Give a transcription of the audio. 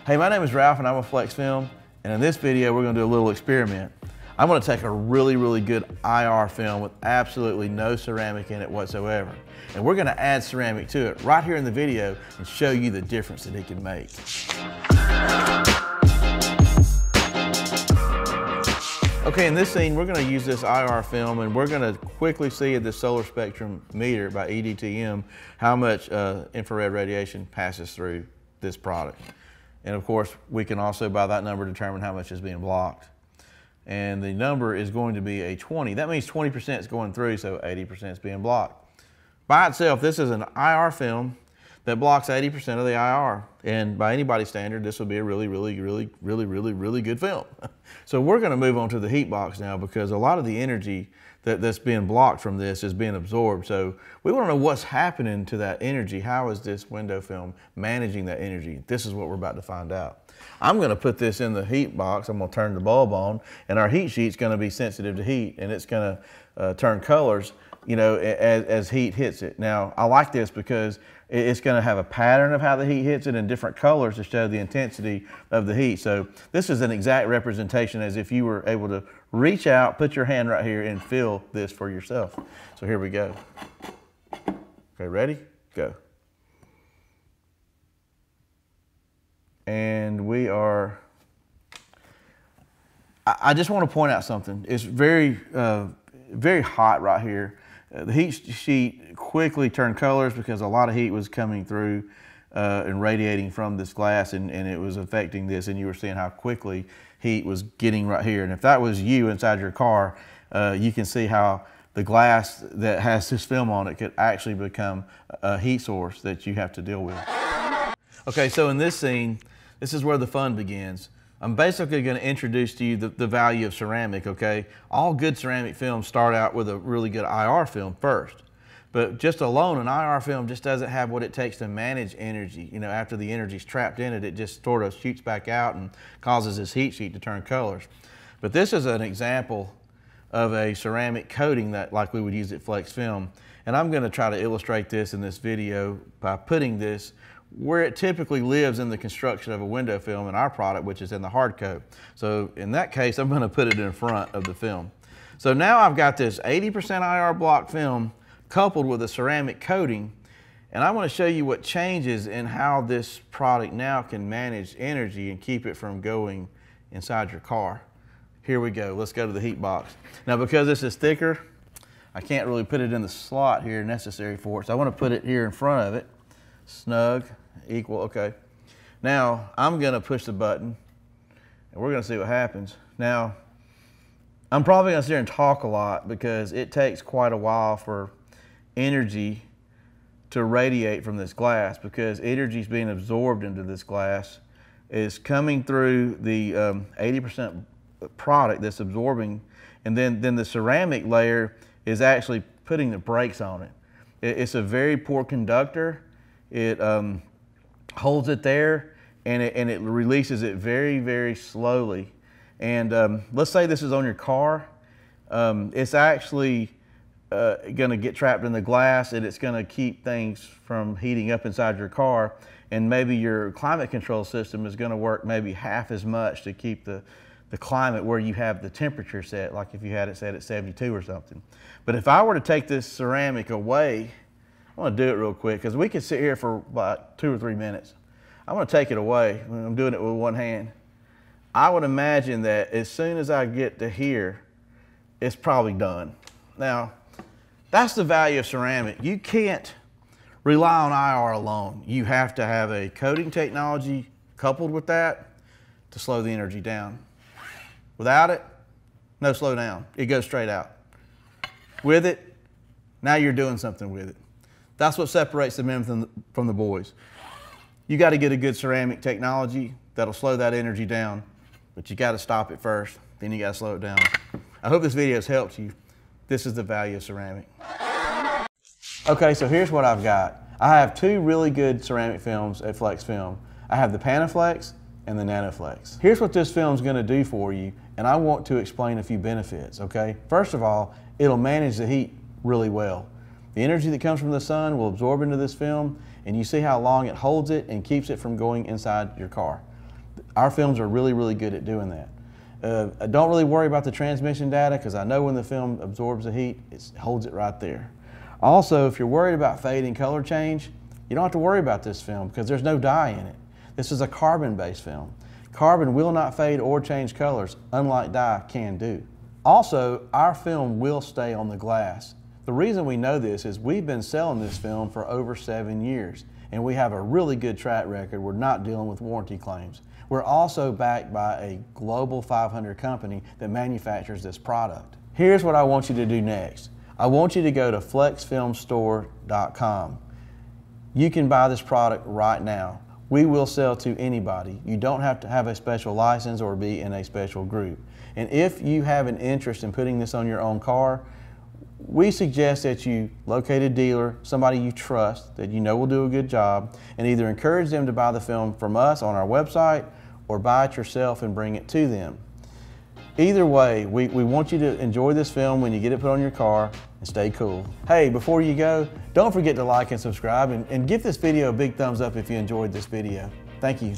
Hey, my name is Ralph and I'm with Flexfilm, and in this video we're going to do a little experiment. I'm going to take a really good IR film with absolutely no ceramic in it whatsoever, and we're going to add ceramic to it right here in the video and show you the difference that it can make. Okay, in this scene we're going to use this IR film and we're going to quickly see at the solar spectrum meter by EDTM how much infrared radiation passes through this product. And of course, we can also, by that number, determine how much is being blocked. And the number is going to be a 20. That means 20% is going through, so 80% is being blocked. By itself, this is an IR film that blocks 80% of the IR. And by anybody's standard, this will be a really good film. So we're going to move on to the heat box now, because a lot of the energy that's being blocked from this is being absorbed. So we want to know what's happening to that energy. How is this window film managing that energy? This is what we're about to find out. I'm going to put this in the heat box. I'm going to turn the bulb on, and our heat sheet's going to be sensitive to heat, and it's going to turn colors, you know, as heat hits it. Now, I like this because it's going to have a pattern of how the heat hits it in different colors to show the intensity of the heat. So this is an exact representation as if you were able to reach out, put your hand right here and feel this for yourself. So here we go. Okay, ready? Go. And we are, I just want to point out something. It's very hot right here. The heat sheet quickly turned colors because a lot of heat was coming through and radiating from this glass, and it was affecting this, and you were seeing how quickly heat was getting right here. And if that was you inside your car, you can see how the glass that has this film on it could actually become a heat source that you have to deal with. Okay, so in this scene, this is where the fun begins. I'm basically going to introduce to you the value of ceramic, okay? All good ceramic films start out with a really good IR film first. But just alone, an IR film just doesn't have what it takes to manage energy. You know, after the energy's trapped in it, it just sort of shoots back out and causes this heat sheet to turn colors. But this is an example of a ceramic coating that like we would use at Flexfilm. And I'm going to try to illustrate this in this video by putting this where it typically lives in the construction of a window film in our product, which is in the hard coat. So in that case, I'm going to put it in front of the film. So now I've got this 80% IR block film coupled with a ceramic coating, and I want to show you what changes in how this product now can manage energy and keep it from going inside your car. Here we go. Let's go to the heat box. Now, because this is thicker, I can't really put it in the slot here necessary for it, so I want to put it here in front of it. Snug, equal, okay. Now, I'm going to push the button, and we're going to see what happens. Now, I'm probably going to sit here and talk a lot because it takes quite a while for energy to radiate from this glass, because energy is being absorbed into this glass, is coming through the 80% product that's absorbing, and then the ceramic layer is actually putting the brakes on it. It's a very poor conductor. It holds it there, and it releases it very slowly. And let's say this is on your car. It's actually going to get trapped in the glass, and it's going to keep things from heating up inside your car. And maybe your climate control system is going to work maybe half as much to keep the climate where you have the temperature set, like if you had it set at 72 or something. But if I were to take this ceramic away, I want to do it real quick because we could sit here for about 2 or 3 minutes. I want to take it away. I'm doing it with one hand. I would imagine that as soon as I get to here, it's probably done. Now, that's the value of ceramic. You can't rely on IR alone. You have to have a coating technology coupled with that to slow the energy down. Without it, no slow down. It goes straight out. With it, now you're doing something with it. That's what separates the men from the boys. You got to get a good ceramic technology that'll slow that energy down, but you got to stop it first, then you got to slow it down. I hope this video has helped you. This is the value of ceramic. Okay, so here's what I've got. I have 2 really good ceramic films at Flexfilm. I have the Panaflex and the Nanoflex. Here's what this film's going to do for you, and I want to explain a few benefits, okay? First of all, it'll manage the heat really well. The energy that comes from the sun will absorb into this film, and you see how long it holds it and keeps it from going inside your car. Our films are really, really good at doing that. Don't really worry about the transmission data because I know when the film absorbs the heat, it holds it right there. Also, if you're worried about fade and color change, you don't have to worry about this film because there's no dye in it. This is a carbon-based film. Carbon will not fade or change colors, unlike dye can do. Also, our film will stay on the glass. The reason we know this is we've been selling this film for over 7 years, and we have a really good track record. We're not dealing with warranty claims. We're also backed by a global 500 company that manufactures this product. Here's what I want you to do next. I want you to go to flexfilmstore.com. You can buy this product right now. We will sell to anybody. You don't have to have a special license or be in a special group. And if you have an interest in putting this on your own car, we suggest that you locate a dealer, somebody you trust, that you know will do a good job, and either encourage them to buy the film from us on our website or buy it yourself and bring it to them. Either way, we want you to enjoy this film when you get it put on your car and stay cool. Hey, before you go, don't forget to like and subscribe and give this video a big thumbs up if you enjoyed this video. Thank you.